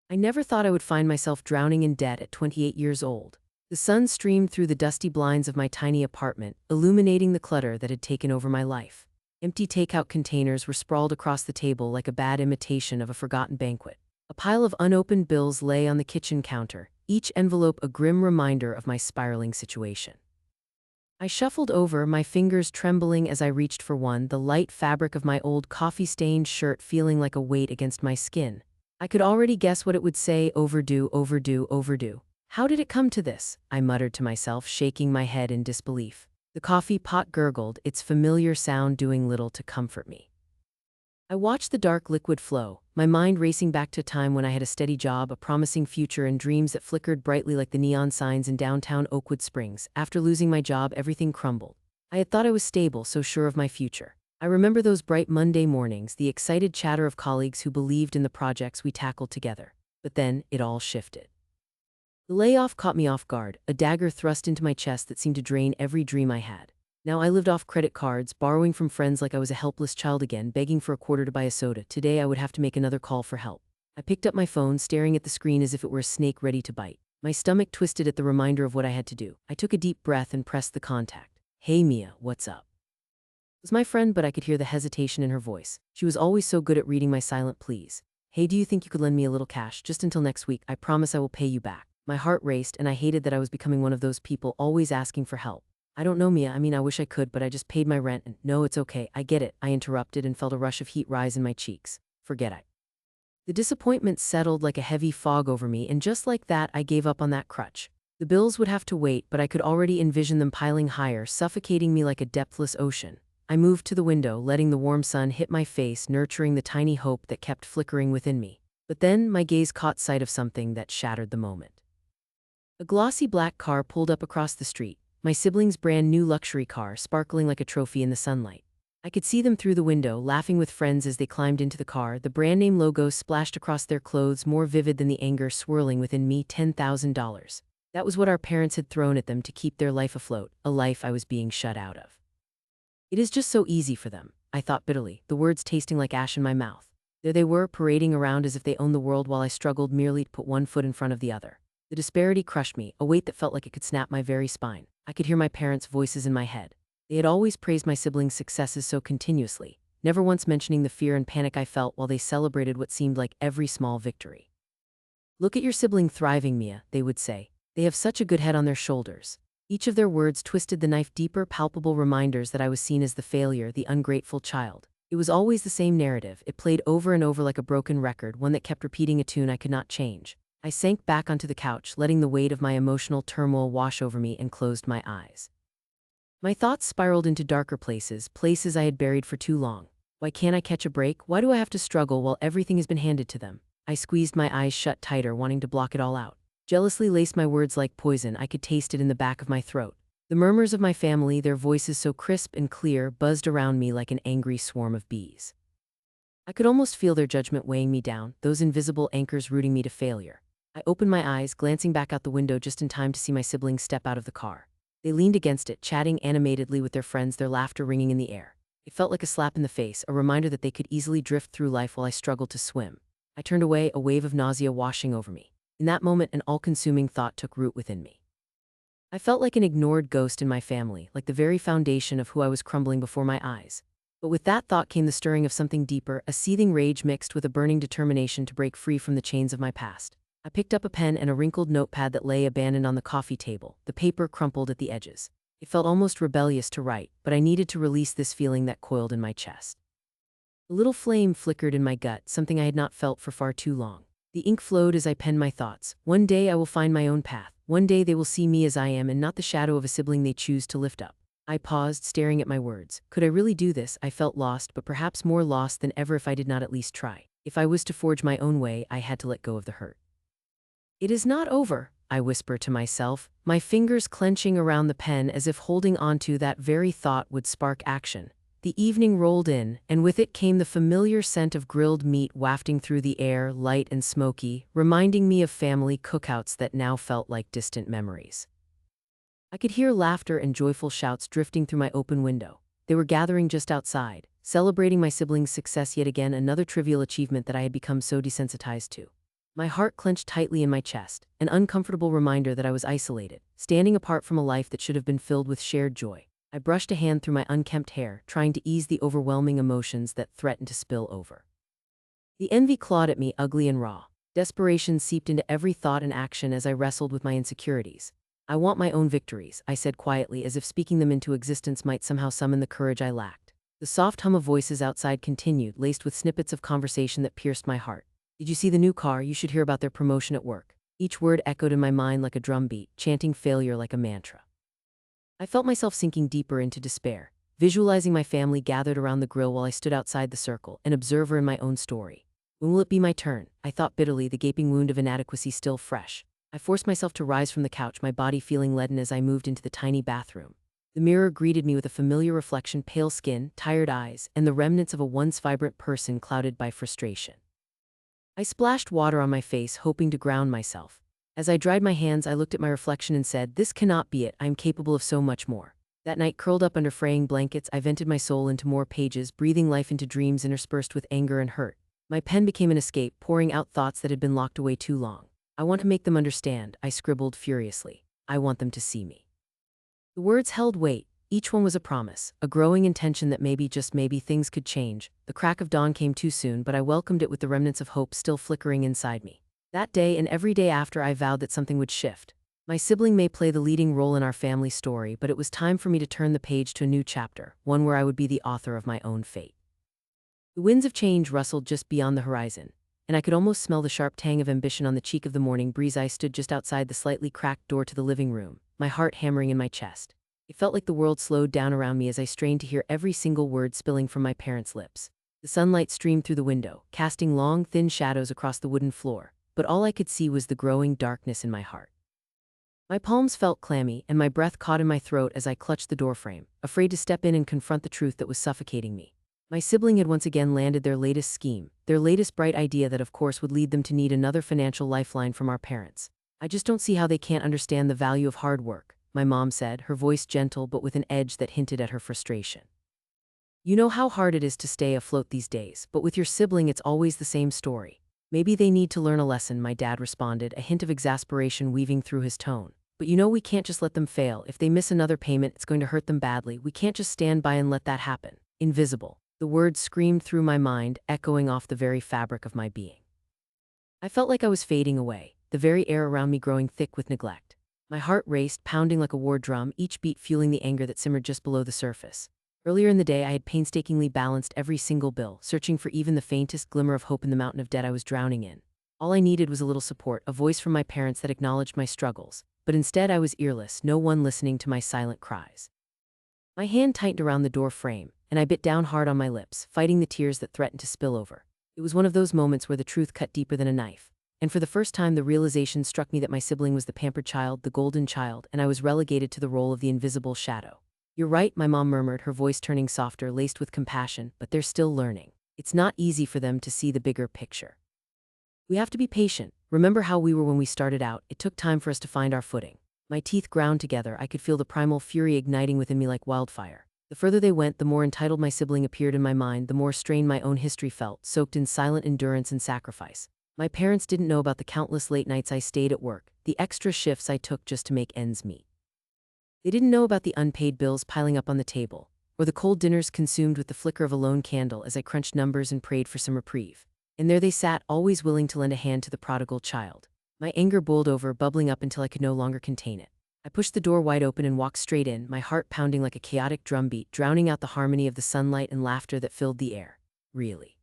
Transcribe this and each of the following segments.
I never thought I would find myself drowning in debt at 28 years old. The sun streamed through the dusty blinds of my tiny apartment, illuminating the clutter that had taken over my life. Empty takeout containers were sprawled across the table like a bad imitation of a forgotten banquet. A pile of unopened bills lay on the kitchen counter, each envelope a grim reminder of my spiraling situation. I shuffled over, my fingers trembling as I reached for one, the light fabric of my old coffee-stained shirt feeling like a weight against my skin. I could already guess what it would say: overdue, overdue, overdue. How did it come to this? I muttered to myself, shaking my head in disbelief. The coffee pot gurgled, its familiar sound doing little to comfort me. I watched the dark liquid flow, my mind racing back to a time when I had a steady job, a promising future, and dreams that flickered brightly like the neon signs in downtown Oakwood Springs. After losing my job, everything crumbled. I had thought I was stable, so sure of my future. I remember those bright Monday mornings, the excited chatter of colleagues who believed in the projects we tackled together. But then, it all shifted. The layoff caught me off guard, a dagger thrust into my chest that seemed to drain every dream I had. Now I lived off credit cards, borrowing from friends like I was a helpless child again, begging for a quarter to buy a soda. Today I would have to make another call for help. I picked up my phone, staring at the screen as if it were a snake ready to bite. My stomach twisted at the reminder of what I had to do. I took a deep breath and pressed the contact. "Hey Mia, what's up?" It was my friend, but I could hear the hesitation in her voice. She was always so good at reading my silent pleas. "Hey, do you think you could lend me a little cash, just until next week? I promise I will pay you back." My heart raced, and I hated that I was becoming one of those people always asking for help. "I don't know, Mia. I wish I could, but I just paid my rent and—" "No, it's okay. I get it," I interrupted and felt a rush of heat rise in my cheeks. "Forget it." The disappointment settled like a heavy fog over me, and just like that, I gave up on that crutch. The bills would have to wait, but I could already envision them piling higher, suffocating me like a depthless ocean. I moved to the window, letting the warm sun hit my face, nurturing the tiny hope that kept flickering within me. But then, my gaze caught sight of something that shattered the moment. A glossy black car pulled up across the street, my sibling's brand new luxury car, sparkling like a trophy in the sunlight. I could see them through the window, laughing with friends as they climbed into the car, the brand name logo splashed across their clothes, more vivid than the anger swirling within me. $10,000. That was what our parents had thrown at them to keep their life afloat, a life I was being shut out of. It is just so easy for them, I thought bitterly, the words tasting like ash in my mouth. There they were, parading around as if they owned the world while I struggled merely to put one foot in front of the other. The disparity crushed me, a weight that felt like it could snap my very spine. I could hear my parents' voices in my head. They had always praised my siblings' successes so continuously, never once mentioning the fear and panic I felt while they celebrated what seemed like every small victory. "Look at your sibling thriving, Mia," they would say. "They have such a good head on their shoulders." Each of their words twisted the knife deeper, palpable reminders that I was seen as the failure, the ungrateful child. It was always the same narrative. It played over and over like a broken record, one that kept repeating a tune I could not change. I sank back onto the couch, letting the weight of my emotional turmoil wash over me, and closed my eyes. My thoughts spiraled into darker places, places I had buried for too long. Why can't I catch a break? Why do I have to struggle while everything has been handed to them? I squeezed my eyes shut tighter, wanting to block it all out. Jealously laced my words like poison. I could taste it in the back of my throat. The murmurs of my family, their voices so crisp and clear, buzzed around me like an angry swarm of bees. I could almost feel their judgment weighing me down, those invisible anchors rooting me to failure. I opened my eyes, glancing back out the window just in time to see my siblings step out of the car. They leaned against it, chatting animatedly with their friends, their laughter ringing in the air. It felt like a slap in the face, a reminder that they could easily drift through life while I struggled to swim. I turned away, a wave of nausea washing over me. In that moment, an all-consuming thought took root within me. I felt like an ignored ghost in my family, like the very foundation of who I was crumbling before my eyes. But with that thought came the stirring of something deeper, a seething rage mixed with a burning determination to break free from the chains of my past. I picked up a pen and a wrinkled notepad that lay abandoned on the coffee table, the paper crumpled at the edges. It felt almost rebellious to write, but I needed to release this feeling that coiled in my chest. A little flame flickered in my gut, something I had not felt for far too long. The ink flowed as I penned my thoughts. One day I will find my own path. One day they will see me as I am and not the shadow of a sibling they choose to lift up. I paused, staring at my words. Could I really do this? I felt lost, but perhaps more lost than ever if I did not at least try. If I was to forge my own way, I had to let go of the hurt. "It is not over," I whisper to myself, my fingers clenching around the pen as if holding onto that very thought would spark action. The evening rolled in, and with it came the familiar scent of grilled meat wafting through the air, light and smoky, reminding me of family cookouts that now felt like distant memories. I could hear laughter and joyful shouts drifting through my open window. They were gathering just outside, celebrating my siblings' success, yet again another trivial achievement that I had become so desensitized to. My heart clenched tightly in my chest, an uncomfortable reminder that I was isolated, standing apart from a life that should have been filled with shared joy. I brushed a hand through my unkempt hair, trying to ease the overwhelming emotions that threatened to spill over. The envy clawed at me, ugly and raw. Desperation seeped into every thought and action as I wrestled with my insecurities. I want my own victories, I said quietly, as if speaking them into existence might somehow summon the courage I lacked. The soft hum of voices outside continued, laced with snippets of conversation that pierced my heart. Did you see the new car? You should hear about their promotion at work. Each word echoed in my mind like a drumbeat, chanting failure like a mantra. I felt myself sinking deeper into despair, visualizing my family gathered around the grill while I stood outside the circle, an observer in my own story. When will it be my turn? I thought bitterly, the gaping wound of inadequacy still fresh. I forced myself to rise from the couch, my body feeling leaden as I moved into the tiny bathroom. The mirror greeted me with a familiar reflection, pale skin, tired eyes, and the remnants of a once vibrant person clouded by frustration. I splashed water on my face, hoping to ground myself. As I dried my hands, I looked at my reflection and said, "This cannot be it. I am capable of so much more." That night, curled up under fraying blankets, I vented my soul into more pages, breathing life into dreams interspersed with anger and hurt. My pen became an escape, pouring out thoughts that had been locked away too long. I want to make them understand, I scribbled furiously. I want them to see me. The words held weight. Each one was a promise, a growing intention that maybe, just maybe, things could change. The crack of dawn came too soon, but I welcomed it with the remnants of hope still flickering inside me. That day and every day after, I vowed that something would shift. My sibling may play the leading role in our family story, but it was time for me to turn the page to a new chapter, one where I would be the author of my own fate. The winds of change rustled just beyond the horizon, and I could almost smell the sharp tang of ambition on the cheek of the morning breeze. I stood just outside the slightly cracked door to the living room, my heart hammering in my chest. It felt like the world slowed down around me as I strained to hear every single word spilling from my parents' lips. The sunlight streamed through the window, casting long, thin shadows across the wooden floor, but all I could see was the growing darkness in my heart. My palms felt clammy, and my breath caught in my throat as I clutched the doorframe, afraid to step in and confront the truth that was suffocating me. My sibling had once again landed their latest scheme, their latest bright idea that of course would lead them to need another financial lifeline from our parents. "I just don't see how they can't understand the value of hard work," my mom said, her voice gentle but with an edge that hinted at her frustration. "You know how hard it is to stay afloat these days, but with your sibling it's always the same story. Maybe they need to learn a lesson," my dad responded, a hint of exasperation weaving through his tone. "But you know we can't just let them fail. If they miss another payment, it's going to hurt them badly. We can't just stand by and let that happen." Invisible. The words screamed through my mind, echoing off the very fabric of my being. I felt like I was fading away, the very air around me growing thick with neglect. My heart raced, pounding like a war drum, each beat fueling the anger that simmered just below the surface. Earlier in the day, I had painstakingly balanced every single bill, searching for even the faintest glimmer of hope in the mountain of debt I was drowning in. All I needed was a little support, a voice from my parents that acknowledged my struggles. But instead I was earless, no one listening to my silent cries. My hand tightened around the door frame, and I bit down hard on my lips, fighting the tears that threatened to spill over. It was one of those moments where the truth cut deeper than a knife. And for the first time, the realization struck me that my sibling was the pampered child, the golden child, and I was relegated to the role of the invisible shadow. "You're right," my mom murmured, her voice turning softer, laced with compassion, "but they're still learning. It's not easy for them to see the bigger picture. We have to be patient. Remember how we were when we started out? It took time for us to find our footing." My teeth ground together. I could feel the primal fury igniting within me like wildfire. The further they went, the more entitled my sibling appeared in my mind, the more strained my own history felt, soaked in silent endurance and sacrifice. My parents didn't know about the countless late nights I stayed at work, the extra shifts I took just to make ends meet. They didn't know about the unpaid bills piling up on the table, or the cold dinners consumed with the flicker of a lone candle as I crunched numbers and prayed for some reprieve. And there they sat, always willing to lend a hand to the prodigal child. My anger boiled over, bubbling up until I could no longer contain it. I pushed the door wide open and walked straight in, my heart pounding like a chaotic drumbeat, drowning out the harmony of the sunlight and laughter that filled the air. "Really?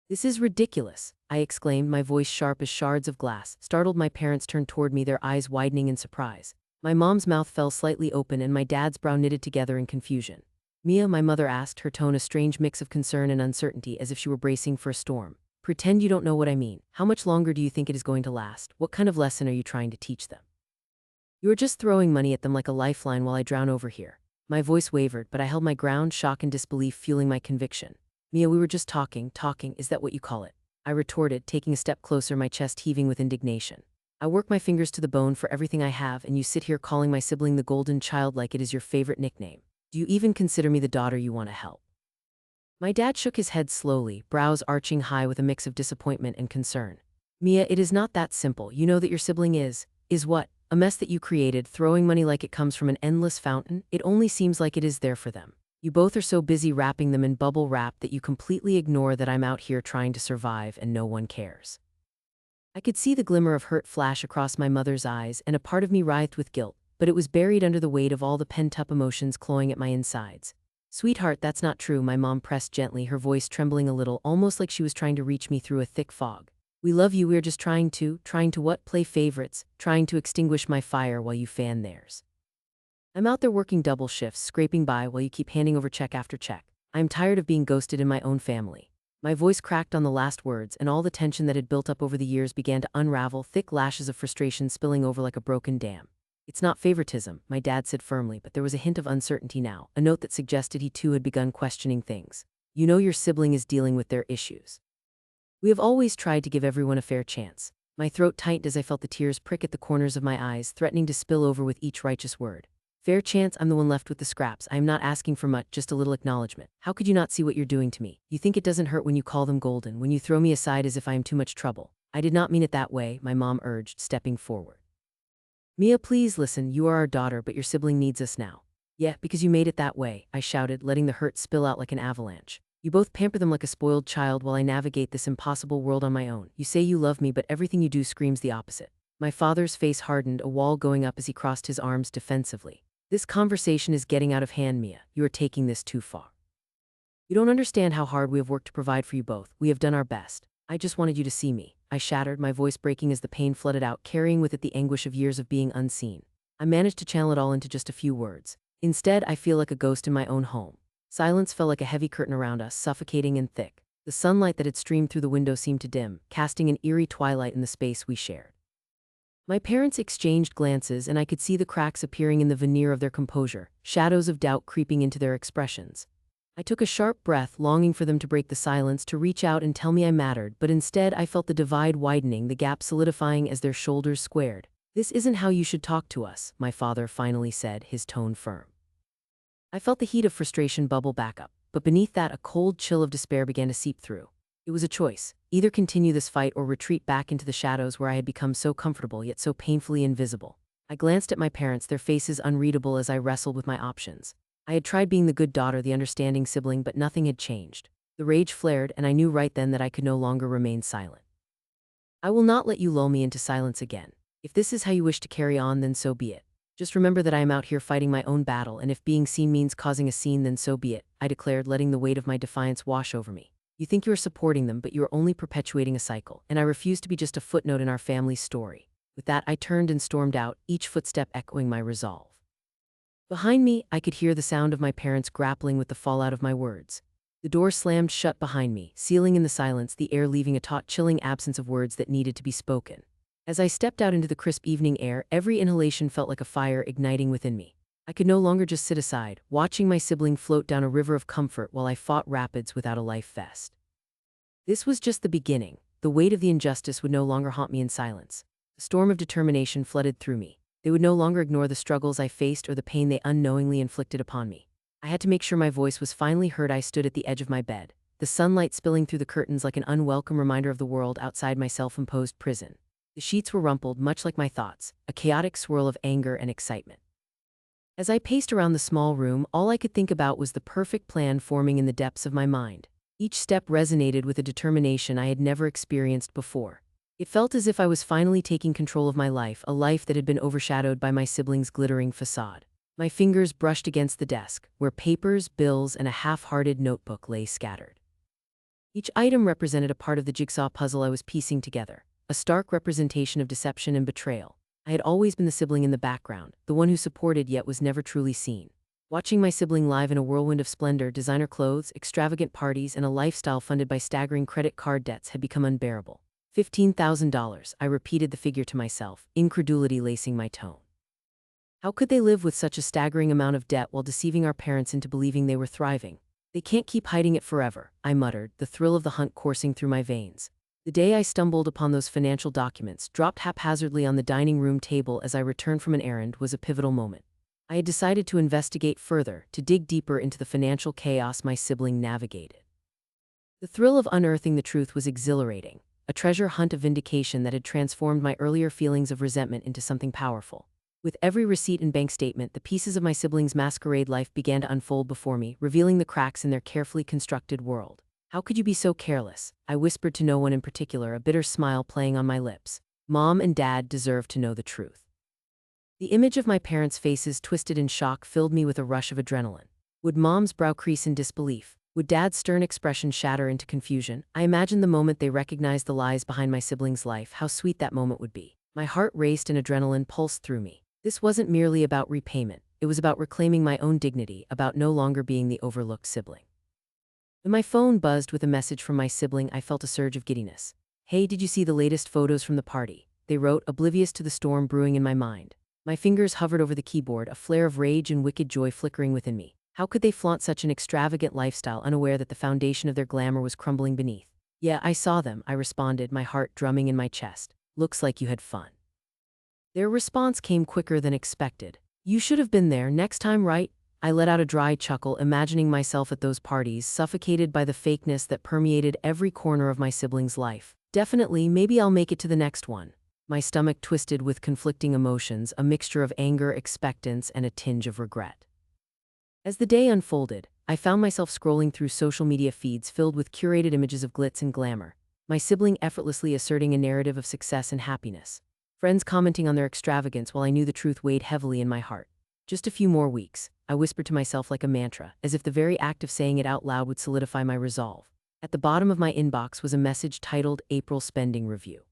This is ridiculous," I exclaimed, my voice sharp as shards of glass. Startled, my parents turned toward me, their eyes widening in surprise. My mom's mouth fell slightly open and my dad's brow knitted together in confusion. "Mia," my mother asked, her tone a strange mix of concern and uncertainty, as if she were bracing for a storm. "Pretend you don't know what I mean. How much longer do you think it is going to last? What kind of lesson are you trying to teach them? You are just throwing money at them like a lifeline while I drown over here." My voice wavered, but I held my ground, shock and disbelief fueling my conviction. "Mia, we were just talking, is that what you call it?" I retorted, taking a step closer, my chest heaving with indignation. "I work my fingers to the bone for everything I have, and you sit here calling my sibling the golden child like it is your favorite nickname. Do you even consider me the daughter you want to help?" My dad shook his head slowly, brows arching high with a mix of disappointment and concern. Mia, it is not that simple. You know that your sibling is what? A mess that you created, throwing money like it comes from an endless fountain? It only seems like it is there for them. You both are so busy wrapping them in bubble wrap that you completely ignore that I'm out here trying to survive and no one cares. I could see the glimmer of hurt flash across my mother's eyes, and a part of me writhed with guilt, but it was buried under the weight of all the pent-up emotions clawing at my insides. Sweetheart, that's not true, my mom pressed gently, her voice trembling a little, almost like she was trying to reach me through a thick fog. We love you, we're just trying to what? Play favorites, trying to extinguish my fire while you fan theirs. I'm out there working double shifts, scraping by while you keep handing over check after check. I'm tired of being ghosted in my own family. My voice cracked on the last words, and all the tension that had built up over the years began to unravel, thick lashes of frustration spilling over like a broken dam. It's not favoritism, my dad said firmly, but there was a hint of uncertainty now, a note that suggested he too had begun questioning things. You know your sibling is dealing with their issues. We have always tried to give everyone a fair chance. My throat tightened as I felt the tears prick at the corners of my eyes, threatening to spill over with each righteous word. Fair chance? I'm the one left with the scraps. I am not asking for much, just a little acknowledgement. How could you not see what you're doing to me? You think it doesn't hurt when you call them golden, when you throw me aside as if I am too much trouble. I did not mean it that way, my mom urged, stepping forward. Mia, please listen, you are our daughter, but your sibling needs us now. Yeah, because you made it that way, I shouted, letting the hurt spill out like an avalanche. You both pamper them like a spoiled child while I navigate this impossible world on my own. You say you love me, but everything you do screams the opposite. My father's face hardened, a wall going up as he crossed his arms defensively. This conversation is getting out of hand, Mia. You are taking this too far. You don't understand how hard we have worked to provide for you both. We have done our best. I just wanted you to see me. I shattered, my voice breaking as the pain flooded out, carrying with it the anguish of years of being unseen. I managed to channel it all into just a few words. Instead, I feel like a ghost in my own home. Silence fell like a heavy curtain around us, suffocating and thick. The sunlight that had streamed through the window seemed to dim, casting an eerie twilight in the space we shared. My parents exchanged glances, and I could see the cracks appearing in the veneer of their composure, shadows of doubt creeping into their expressions. I took a sharp breath, longing for them to break the silence, to reach out and tell me I mattered, but instead I felt the divide widening, the gap solidifying as their shoulders squared. This isn't how you should talk to us, my father finally said, his tone firm. I felt the heat of frustration bubble back up, but beneath that a cold chill of despair began to seep through. It was a choice, either continue this fight or retreat back into the shadows where I had become so comfortable yet so painfully invisible. I glanced at my parents, their faces unreadable as I wrestled with my options. I had tried being the good daughter, the understanding sibling, but nothing had changed. The rage flared, and I knew right then that I could no longer remain silent. I will not let you lull me into silence again. If this is how you wish to carry on, then so be it. Just remember that I am out here fighting my own battle, and if being seen means causing a scene, then so be it, I declared, letting the weight of my defiance wash over me. You think you are supporting them, but you are only perpetuating a cycle, and I refuse to be just a footnote in our family's story. With that, I turned and stormed out, each footstep echoing my resolve. Behind me, I could hear the sound of my parents grappling with the fallout of my words. The door slammed shut behind me, sealing in the silence, the air leaving a taut, chilling absence of words that needed to be spoken. As I stepped out into the crisp evening air, every inhalation felt like a fire igniting within me. I could no longer just sit aside, watching my sibling float down a river of comfort while I fought rapids without a life vest. This was just the beginning. The weight of the injustice would no longer haunt me in silence. The storm of determination flooded through me. They would no longer ignore the struggles I faced or the pain they unknowingly inflicted upon me. I had to make sure my voice was finally heard. I stood at the edge of my bed, the sunlight spilling through the curtains like an unwelcome reminder of the world outside my self-imposed prison. The sheets were rumpled, much like my thoughts, a chaotic swirl of anger and excitement. As I paced around the small room, all I could think about was the perfect plan forming in the depths of my mind. Each step resonated with a determination I had never experienced before. It felt as if I was finally taking control of my life, a life that had been overshadowed by my siblings' glittering facade. My fingers brushed against the desk, where papers, bills, and a half-hearted notebook lay scattered. Each item represented a part of the jigsaw puzzle I was piecing together, a stark representation of deception and betrayal. I had always been the sibling in the background, the one who supported yet was never truly seen. Watching my sibling live in a whirlwind of splendor, designer clothes, extravagant parties, and a lifestyle funded by staggering credit card debts had become unbearable. $15,000, I repeated the figure to myself, incredulity lacing my tone. How could they live with such a staggering amount of debt while deceiving our parents into believing they were thriving? They can't keep hiding it forever, I muttered, the thrill of the hunt coursing through my veins. The day I stumbled upon those financial documents, dropped haphazardly on the dining room table as I returned from an errand, was a pivotal moment. I had decided to investigate further, to dig deeper into the financial chaos my sibling navigated. The thrill of unearthing the truth was exhilarating, a treasure hunt of vindication that had transformed my earlier feelings of resentment into something powerful. With every receipt and bank statement, the pieces of my siblings' masquerade life began to unfold before me, revealing the cracks in their carefully constructed world. How could you be so careless? I whispered to no one in particular, a bitter smile playing on my lips. Mom and Dad deserve to know the truth. The image of my parents' faces twisted in shock filled me with a rush of adrenaline. Would Mom's brow crease in disbelief? Would Dad's stern expression shatter into confusion? I imagined the moment they recognized the lies behind my siblings' life, how sweet that moment would be. My heart raced and adrenaline pulsed through me. This wasn't merely about repayment. It was about reclaiming my own dignity, about no longer being the overlooked sibling. When my phone buzzed with a message from my sibling, I felt a surge of giddiness. "Hey, did you see the latest photos from the party?" they wrote, oblivious to the storm brewing in my mind. My fingers hovered over the keyboard, a flare of rage and wicked joy flickering within me. How could they flaunt such an extravagant lifestyle, unaware that the foundation of their glamour was crumbling beneath? "Yeah, I saw them," I responded, my heart drumming in my chest. "Looks like you had fun." Their response came quicker than expected. "You should have been there next time, right?" I let out a dry chuckle, imagining myself at those parties, suffocated by the fakeness that permeated every corner of my sibling's life. "Definitely, maybe I'll make it to the next one." My stomach twisted with conflicting emotions, a mixture of anger, expectance, and a tinge of regret. As the day unfolded, I found myself scrolling through social media feeds filled with curated images of glitz and glamour, my sibling effortlessly asserting a narrative of success and happiness. Friends commenting on their extravagance while I knew the truth weighed heavily in my heart. "Just a few more weeks," I whispered to myself like a mantra, as if the very act of saying it out loud would solidify my resolve. At the bottom of my inbox was a message titled April Spending Review.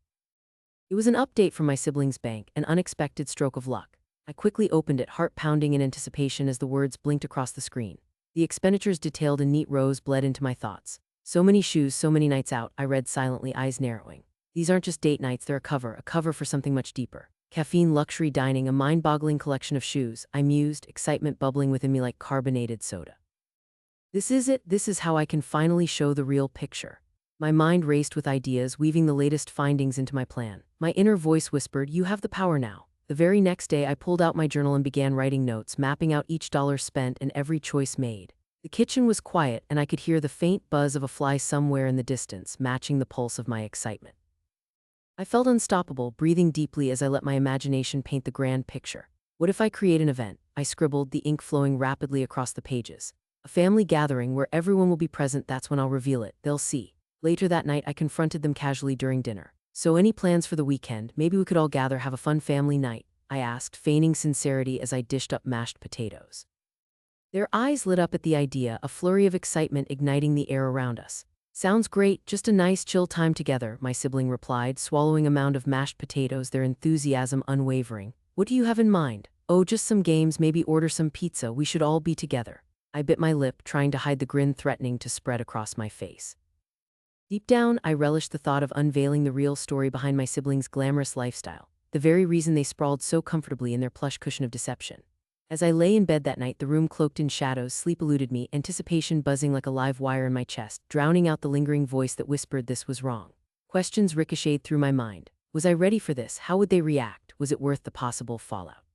It was an update from my siblings' bank, an unexpected stroke of luck. I quickly opened it, heart pounding in anticipation as the words blinked across the screen. The expenditures detailed in neat rows bled into my thoughts. "So many shoes, so many nights out," I read silently, eyes narrowing. "These aren't just date nights, they're a cover for something much deeper. Caffeine, luxury dining, a mind-boggling collection of shoes," I mused, excitement bubbling within me like carbonated soda. "This is it, this is how I can finally show the real picture." My mind raced with ideas, weaving the latest findings into my plan. My inner voice whispered, "You have the power now." The very next day, I pulled out my journal and began writing notes, mapping out each dollar spent and every choice made. The kitchen was quiet, and I could hear the faint buzz of a fly somewhere in the distance, matching the pulse of my excitement. I felt unstoppable, breathing deeply as I let my imagination paint the grand picture. "What if I create an event?" I scribbled, the ink flowing rapidly across the pages. "A family gathering where everyone will be present, that's when I'll reveal it, they'll see." Later that night, I confronted them casually during dinner. "So any plans for the weekend? Maybe we could all gather, have a fun family night?" I asked, feigning sincerity as I dished up mashed potatoes. Their eyes lit up at the idea, a flurry of excitement igniting the air around us. "Sounds great, just a nice chill time together," my sibling replied, swallowing a mound of mashed potatoes, their enthusiasm unwavering. "What do you have in mind?" "Oh, just some games, maybe order some pizza, we should all be together." I bit my lip, trying to hide the grin threatening to spread across my face. Deep down, I relished the thought of unveiling the real story behind my siblings' glamorous lifestyle, the very reason they sprawled so comfortably in their plush cushion of deception. As I lay in bed that night, the room cloaked in shadows, sleep eluded me, anticipation buzzing like a live wire in my chest, drowning out the lingering voice that whispered this was wrong. Questions ricocheted through my mind. Was I ready for this? How would they react? Was it worth the possible fallout?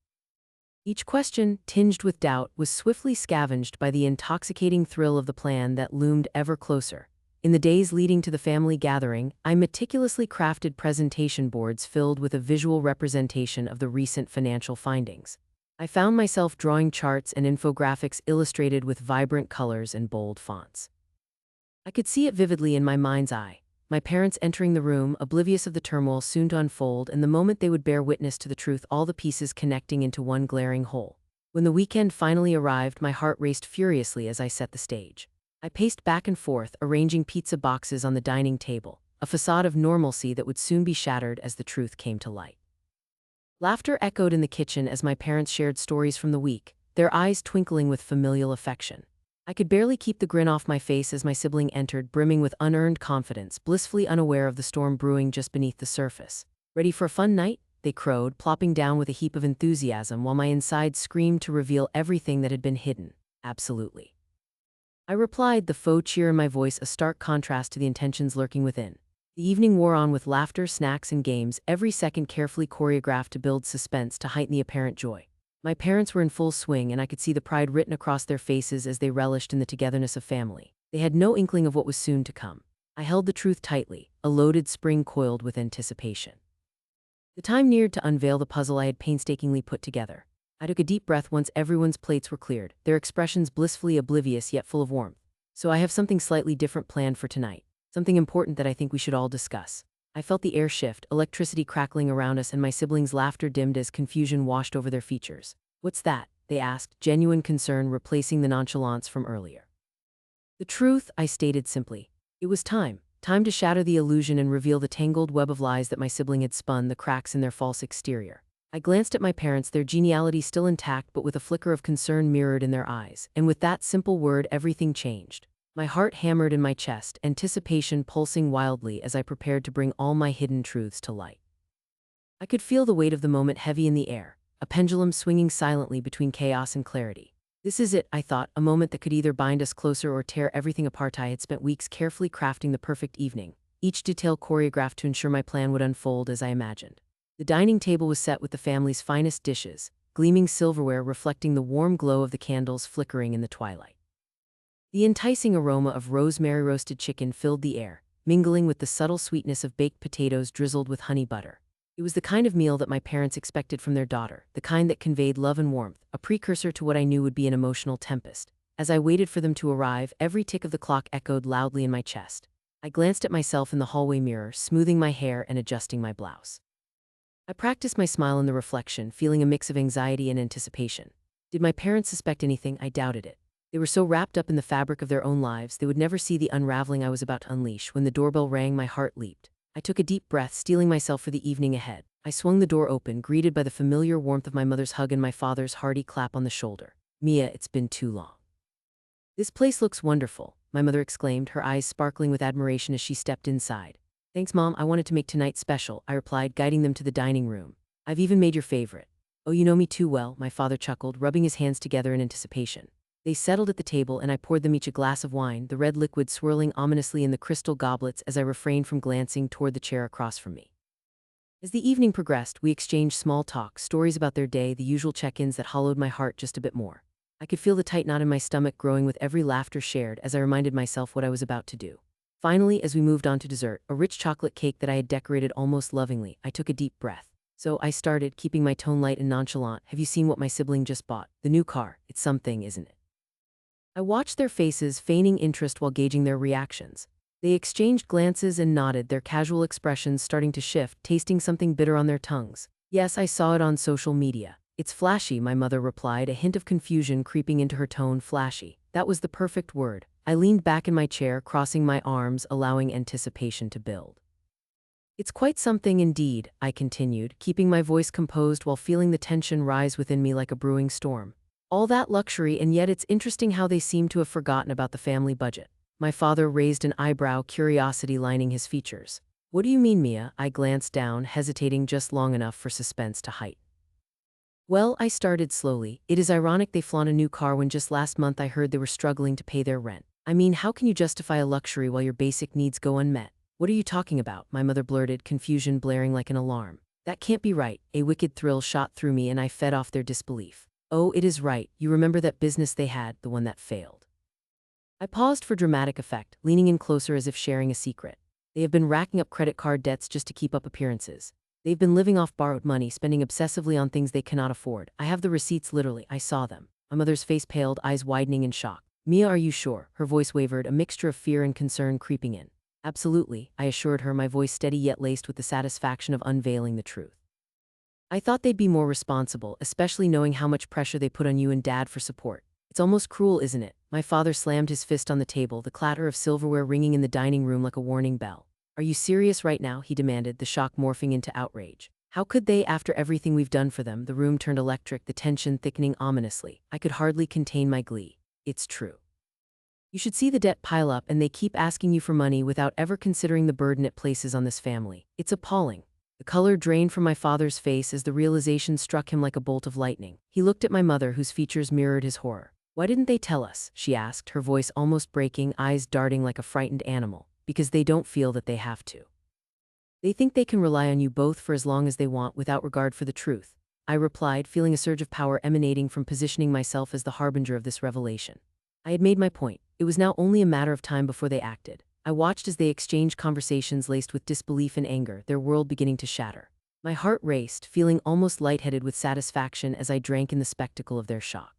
Each question, tinged with doubt, was swiftly scavenged by the intoxicating thrill of the plan that loomed ever closer. In the days leading to the family gathering, I meticulously crafted presentation boards filled with a visual representation of the recent financial findings. I found myself drawing charts and infographics illustrated with vibrant colors and bold fonts. I could see it vividly in my mind's eye. My parents entering the room, oblivious of the turmoil soon to unfold, and the moment they would bear witness to the truth, all the pieces connecting into one glaring whole. When the weekend finally arrived, my heart raced furiously as I set the stage. I paced back and forth, arranging pizza boxes on the dining table, a facade of normalcy that would soon be shattered as the truth came to light. Laughter echoed in the kitchen as my parents shared stories from the week, their eyes twinkling with familial affection. I could barely keep the grin off my face as my sibling entered, brimming with unearned confidence, blissfully unaware of the storm brewing just beneath the surface. "Ready for a fun night?" they crowed, plopping down with a heap of enthusiasm while my insides screamed to reveal everything that had been hidden. "Absolutely." I replied, the faux cheer in my voice a stark contrast to the intentions lurking within. The evening wore on with laughter, snacks, and games, every second carefully choreographed to build suspense to heighten the apparent joy. My parents were in full swing, and I could see the pride written across their faces as they relished in the togetherness of family. They had no inkling of what was soon to come. I held the truth tightly, a loaded spring coiled with anticipation. The time neared to unveil the puzzle I had painstakingly put together. I took a deep breath once everyone's plates were cleared, their expressions blissfully oblivious yet full of warmth. So I have something slightly different planned for tonight, something important that I think we should all discuss. I felt the air shift, electricity crackling around us, and my siblings' laughter dimmed as confusion washed over their features. "What's that?" they asked, genuine concern replacing the nonchalance from earlier. "The truth," I stated simply. It was time to shatter the illusion and reveal the tangled web of lies that my sibling had spun, the cracks in their false exterior. I glanced at my parents, their geniality still intact but with a flicker of concern mirrored in their eyes, and with that simple word everything changed. My heart hammered in my chest, anticipation pulsing wildly as I prepared to bring all my hidden truths to light. I could feel the weight of the moment heavy in the air, a pendulum swinging silently between chaos and clarity. This is it, I thought, a moment that could either bind us closer or tear everything apart. I had spent weeks carefully crafting the perfect evening, each detail choreographed to ensure my plan would unfold as I imagined. The dining table was set with the family's finest dishes, gleaming silverware reflecting the warm glow of the candles flickering in the twilight. The enticing aroma of rosemary roasted chicken filled the air, mingling with the subtle sweetness of baked potatoes drizzled with honey butter. It was the kind of meal that my parents expected from their daughter, the kind that conveyed love and warmth, a precursor to what I knew would be an emotional tempest. As I waited for them to arrive, every tick of the clock echoed loudly in my chest. I glanced at myself in the hallway mirror, smoothing my hair and adjusting my blouse. I practiced my smile in the reflection, feeling a mix of anxiety and anticipation. Did my parents suspect anything? I doubted it. They were so wrapped up in the fabric of their own lives, they would never see the unraveling I was about to unleash. When the doorbell rang, my heart leaped. I took a deep breath, steeling myself for the evening ahead. I swung the door open, greeted by the familiar warmth of my mother's hug and my father's hearty clap on the shoulder. "Mia, it's been too long." "This place looks wonderful," my mother exclaimed, her eyes sparkling with admiration as she stepped inside. "Thanks, Mom, I wanted to make tonight special," I replied, guiding them to the dining room. "I've even made your favorite." "Oh, you know me too well," my father chuckled, rubbing his hands together in anticipation. They settled at the table and I poured them each a glass of wine, the red liquid swirling ominously in the crystal goblets as I refrained from glancing toward the chair across from me. As the evening progressed, we exchanged small talk, stories about their day, the usual check-ins that hollowed my heart just a bit more. I could feel the tight knot in my stomach growing with every laughter shared as I reminded myself what I was about to do. Finally, as we moved on to dessert, a rich chocolate cake that I had decorated almost lovingly, I took a deep breath. "So," I started, keeping my tone light and nonchalant, "have you seen what my sibling just bought? The new car. It's something, isn't it?" I watched their faces, feigning interest while gauging their reactions. They exchanged glances and nodded, their casual expressions starting to shift, tasting something bitter on their tongues. "Yes, I saw it on social media. It's flashy," my mother replied, a hint of confusion creeping into her tone. Flashy. That was the perfect word. I leaned back in my chair, crossing my arms, allowing anticipation to build. "It's quite something indeed," I continued, keeping my voice composed while feeling the tension rise within me like a brewing storm. "All that luxury, and yet it's interesting how they seem to have forgotten about the family budget." My father raised an eyebrow, curiosity lining his features. "What do you mean, Mia?" I glanced down, hesitating just long enough for suspense to heighten. "Well," I started slowly, "it is ironic they flaunt a new car when just last month I heard they were struggling to pay their rent. I mean, how can you justify a luxury while your basic needs go unmet?" "What are you talking about?" my mother blurted, confusion blaring like an alarm. "That can't be right." A wicked thrill shot through me and I fed off their disbelief. "Oh, it is right. You remember that business they had, the one that failed." I paused for dramatic effect, leaning in closer as if sharing a secret. "They have been racking up credit card debts just to keep up appearances. They've been living off borrowed money, spending obsessively on things they cannot afford. I have the receipts literally, I saw them." My mother's face paled, eyes widening in shock. "Mia, are you sure?" Her voice wavered, a mixture of fear and concern creeping in. "Absolutely," I assured her, my voice steady yet laced with the satisfaction of unveiling the truth. "I thought they'd be more responsible, especially knowing how much pressure they put on you and Dad for support. It's almost cruel, isn't it?" My father slammed his fist on the table, the clatter of silverware ringing in the dining room like a warning bell. "Are you serious right now?" he demanded, the shock morphing into outrage. "How could they, after everything we've done for them?" The room turned electric, the tension thickening ominously. I could hardly contain my glee. "It's true. You should see the debt pile up, and they keep asking you for money without ever considering the burden it places on this family. It's appalling." The color drained from my father's face as the realization struck him like a bolt of lightning. He looked at my mother, whose features mirrored his horror. "Why didn't they tell us?" she asked, her voice almost breaking, eyes darting like a frightened animal. "Because they don't feel that they have to. They think they can rely on you both for as long as they want without regard for the truth," I replied, feeling a surge of power emanating from positioning myself as the harbinger of this revelation. I had made my point. It was now only a matter of time before they acted. I watched as they exchanged conversations laced with disbelief and anger, their world beginning to shatter. My heart raced, feeling almost lightheaded with satisfaction as I drank in the spectacle of their shock.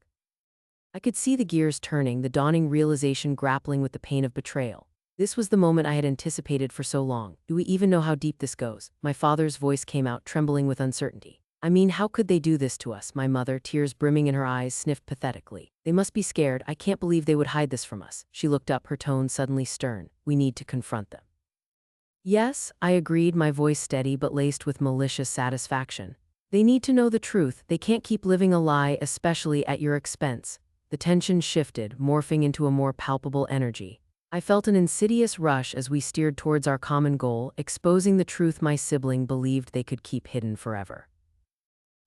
I could see the gears turning, the dawning realization grappling with the pain of betrayal. This was the moment I had anticipated for so long. Do we even know how deep this goes? My father's voice came out, trembling with uncertainty. I mean, how could they do this to us? My mother, tears brimming in her eyes, sniffed pathetically. They must be scared. I can't believe they would hide this from us. She looked up, her tone suddenly stern. We need to confront them. Yes, I agreed, my voice steady but laced with malicious satisfaction. They need to know the truth. They can't keep living a lie, especially at your expense. The tension shifted, morphing into a more palpable energy. I felt an insidious rush as we steered towards our common goal, exposing the truth my sibling believed they could keep hidden forever.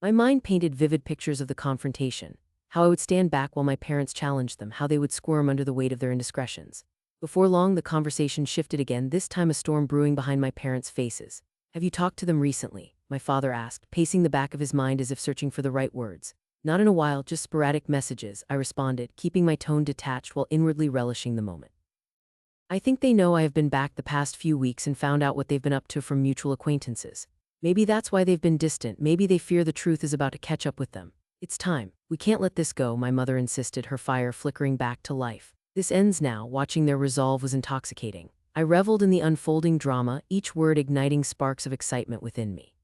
My mind painted vivid pictures of the confrontation, how I would stand back while my parents challenged them, how they would squirm under the weight of their indiscretions. Before long, the conversation shifted again, this time a storm brewing behind my parents' faces. Have you talked to them recently? My father asked, pacing the back of his mind as if searching for the right words. Not in a while, just sporadic messages, I responded, keeping my tone detached while inwardly relishing the moment. I think they know I have been back the past few weeks and found out what they've been up to from mutual acquaintances. Maybe that's why they've been distant, maybe they fear the truth is about to catch up with them. It's time. We can't let this go, my mother insisted, her fire flickering back to life. This ends now. Watching their resolve was intoxicating. I reveled in the unfolding drama, each word igniting sparks of excitement within me.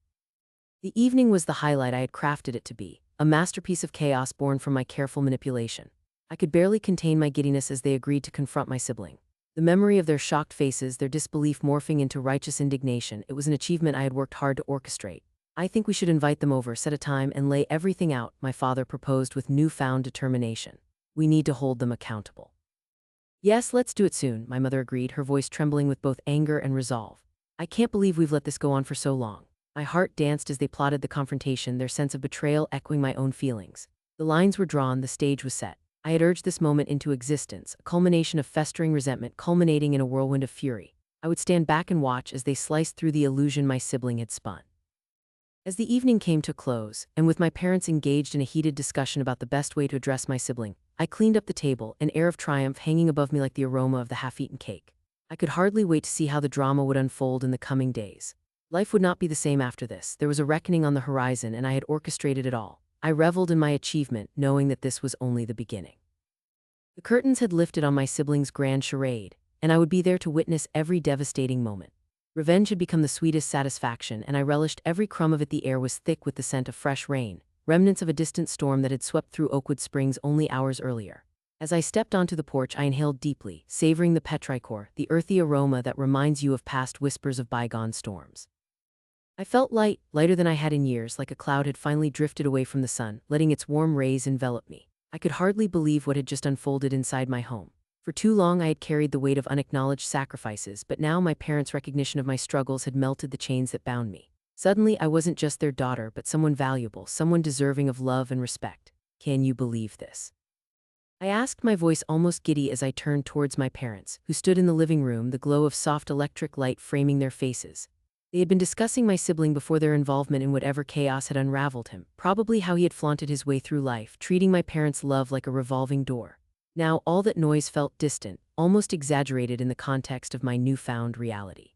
The evening was the highlight I had crafted it to be, a masterpiece of chaos born from my careful manipulation. I could barely contain my giddiness as they agreed to confront my sibling. The memory of their shocked faces, their disbelief morphing into righteous indignation, it was an achievement I had worked hard to orchestrate. I think we should invite them over, set a time, and lay everything out, my father proposed with newfound determination. We need to hold them accountable. Yes, let's do it soon, my mother agreed, her voice trembling with both anger and resolve. I can't believe we've let this go on for so long. My heart danced as they plotted the confrontation, their sense of betrayal echoing my own feelings. The lines were drawn, the stage was set. I had urged this moment into existence, a culmination of festering resentment culminating in a whirlwind of fury. I would stand back and watch as they sliced through the illusion my sibling had spun. As the evening came to a close, and with my parents engaged in a heated discussion about the best way to address my sibling, I cleaned up the table, an air of triumph hanging above me like the aroma of the half-eaten cake. I could hardly wait to see how the drama would unfold in the coming days. Life would not be the same after this. There was a reckoning on the horizon, and I had orchestrated it all. I reveled in my achievement, knowing that this was only the beginning. The curtains had lifted on my sibling's grand charade, and I would be there to witness every devastating moment. Revenge had become the sweetest satisfaction, and I relished every crumb of it. The air was thick with the scent of fresh rain, remnants of a distant storm that had swept through Oakwood Springs only hours earlier. As I stepped onto the porch, I inhaled deeply, savoring the petrichor, the earthy aroma that reminds you of past whispers of bygone storms. I felt light, lighter than I had in years, like a cloud had finally drifted away from the sun, letting its warm rays envelop me. I could hardly believe what had just unfolded inside my home. For too long I had carried the weight of unacknowledged sacrifices, but now my parents' recognition of my struggles had melted the chains that bound me. Suddenly I wasn't just their daughter, but someone valuable, someone deserving of love and respect. Can you believe this? I asked, my voice almost giddy as I turned towards my parents, who stood in the living room, the glow of soft electric light framing their faces. They had been discussing my sibling before their involvement in whatever chaos had unraveled him, probably how he had flaunted his way through life, treating my parents' love like a revolving door. Now all that noise felt distant, almost exaggerated in the context of my newfound reality.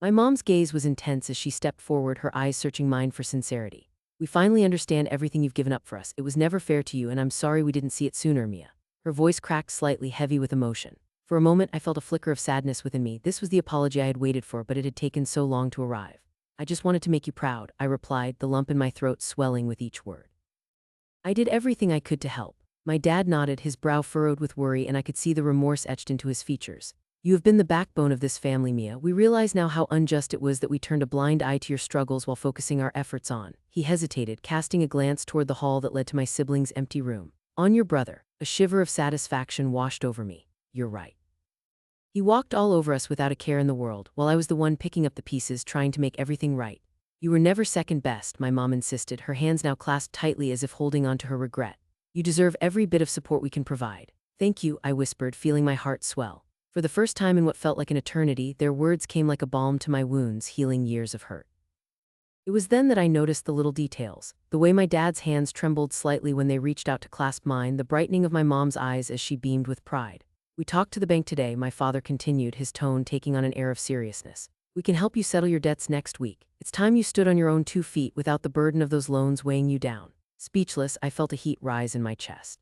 My mom's gaze was intense as she stepped forward, her eyes searching mine for sincerity. We finally understand everything you've given up for us. It was never fair to you, and I'm sorry we didn't see it sooner, Mia. Her voice cracked slightly, heavy with emotion. For a moment, I felt a flicker of sadness within me. This was the apology I had waited for, but it had taken so long to arrive. I just wanted to make you proud, I replied, the lump in my throat swelling with each word. I did everything I could to help. My dad nodded, his brow furrowed with worry, and I could see the remorse etched into his features. You have been the backbone of this family, Mia. We realize now how unjust it was that we turned a blind eye to your struggles while focusing our efforts on. He hesitated, casting a glance toward the hall that led to my sibling's empty room. On your brother. A shiver of satisfaction washed over me. You're right. He walked all over us without a care in the world, while I was the one picking up the pieces, trying to make everything right. You were never second best, my mom insisted, her hands now clasped tightly as if holding on to her regret. You deserve every bit of support we can provide. Thank you, I whispered, feeling my heart swell. For the first time in what felt like an eternity, their words came like a balm to my wounds, healing years of hurt. It was then that I noticed the little details, the way my dad's hands trembled slightly when they reached out to clasp mine, the brightening of my mom's eyes as she beamed with pride. We talked to the bank today, my father continued, his tone taking on an air of seriousness. We can help you settle your debts next week. It's time you stood on your own 2 feet without the burden of those loans weighing you down. Speechless, I felt a heat rise in my chest.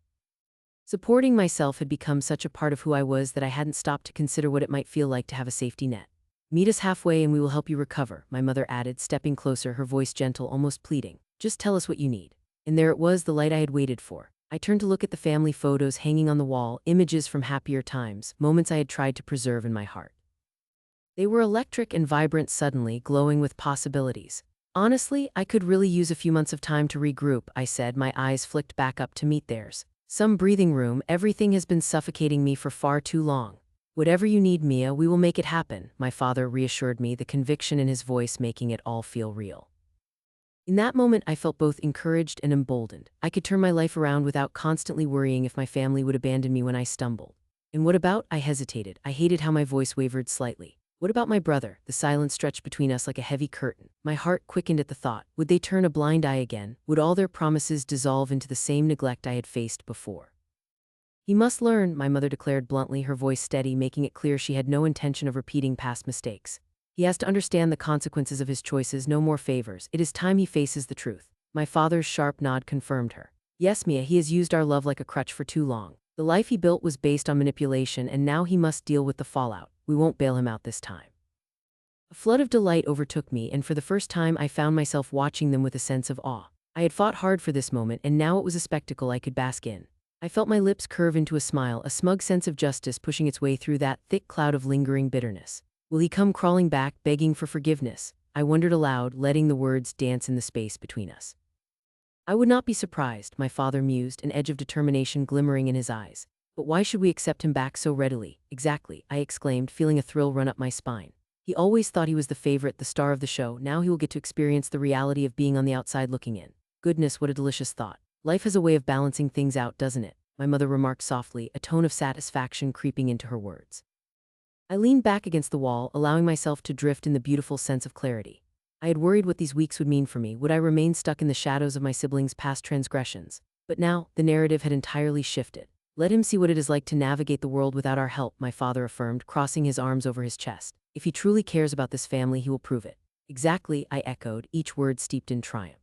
Supporting myself had become such a part of who I was that I hadn't stopped to consider what it might feel like to have a safety net. Meet us halfway and we will help you recover, my mother added, stepping closer, her voice gentle, almost pleading. Just tell us what you need. And there it was, the light I had waited for. I turned to look at the family photos hanging on the wall, images from happier times, moments I had tried to preserve in my heart. They were electric and vibrant suddenly, glowing with possibilities. Honestly, I could really use a few months of time to regroup, I said, my eyes flicked back up to meet theirs. Some breathing room, everything has been suffocating me for far too long. Whatever you need, Mia, we will make it happen, my father reassured me, the conviction in his voice making it all feel real. In that moment, I felt both encouraged and emboldened. I could turn my life around without constantly worrying if my family would abandon me when I stumbled. And what about? I hesitated. I hated how my voice wavered slightly. What about my brother? The silence stretched between us like a heavy curtain. My heart quickened at the thought. Would they turn a blind eye again? Would all their promises dissolve into the same neglect I had faced before? He must learn, my mother declared bluntly, her voice steady, making it clear she had no intention of repeating past mistakes. He has to understand the consequences of his choices, no more favors. It is time he faces the truth. My father's sharp nod confirmed her. Yes, Mia, he has used our love like a crutch for too long. The life he built was based on manipulation, and now he must deal with the fallout. We won't bail him out this time. A flood of delight overtook me, and for the first time I found myself watching them with a sense of awe. I had fought hard for this moment, and now it was a spectacle I could bask in. I felt my lips curve into a smile, a smug sense of justice pushing its way through that thick cloud of lingering bitterness. Will he come crawling back, begging for forgiveness? I wondered aloud, letting the words dance in the space between us. I would not be surprised, my father mused, an edge of determination glimmering in his eyes. But why should we accept him back so readily? Exactly, I exclaimed, feeling a thrill run up my spine. He always thought he was the favorite, the star of the show. Now he will get to experience the reality of being on the outside looking in. Goodness, what a delicious thought. Life has a way of balancing things out, doesn't it? My mother remarked softly, a tone of satisfaction creeping into her words. I leaned back against the wall, allowing myself to drift in the beautiful sense of clarity. I had worried what these weeks would mean for me. Would I remain stuck in the shadows of my siblings' past transgressions? But now, the narrative had entirely shifted. Let him see what it is like to navigate the world without our help, my father affirmed, crossing his arms over his chest. If he truly cares about this family, he will prove it. Exactly, I echoed, each word steeped in triumph.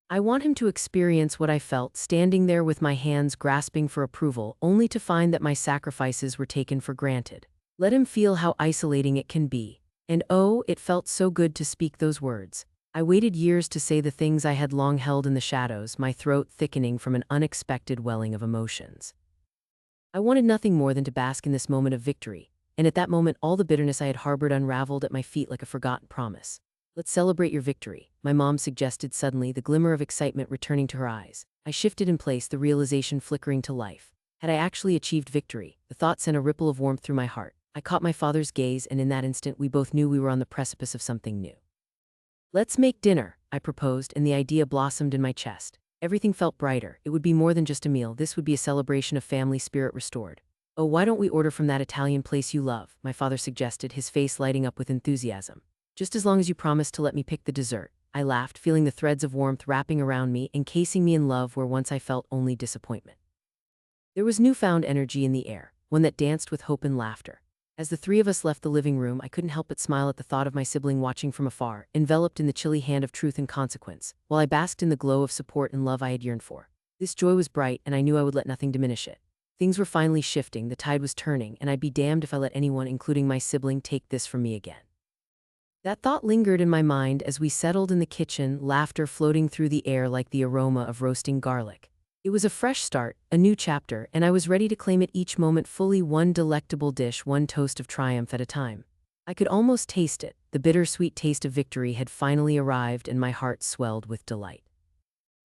I want him to experience what I felt, standing there with my hands grasping for approval, only to find that my sacrifices were taken for granted. Let him feel how isolating it can be. And oh, it felt so good to speak those words. I waited years to say the things I had long held in the shadows, my throat thickening from an unexpected welling of emotions. I wanted nothing more than to bask in this moment of victory, and at that moment all the bitterness I had harbored unraveled at my feet like a forgotten promise. Let's celebrate your victory, my mom suggested suddenly, the glimmer of excitement returning to her eyes. I shifted in place, the realization flickering to life. Had I actually achieved victory? The thought sent a ripple of warmth through my heart. I caught my father's gaze, and in that instant we both knew we were on the precipice of something new. Let's make dinner, I proposed, and the idea blossomed in my chest. Everything felt brighter. It would be more than just a meal. This would be a celebration of family spirit restored. Oh, why don't we order from that Italian place you love? My father suggested, his face lighting up with enthusiasm. Just as long as you promise to let me pick the dessert. I laughed, feeling the threads of warmth wrapping around me, encasing me in love where once I felt only disappointment. There was newfound energy in the air, one that danced with hope and laughter. As the three of us left the living room, I couldn't help but smile at the thought of my sibling watching from afar, enveloped in the chilly hand of truth and consequence, while I basked in the glow of support and love I had yearned for. This joy was bright, and I knew I would let nothing diminish it. Things were finally shifting, the tide was turning, and I'd be damned if I let anyone, including my sibling, take this from me again. That thought lingered in my mind as we settled in the kitchen, laughter floating through the air like the aroma of roasting garlic. It was a fresh start, a new chapter, and I was ready to claim it each moment fully, one delectable dish, one toast of triumph at a time. I could almost taste it. The bittersweet taste of victory had finally arrived, and my heart swelled with delight.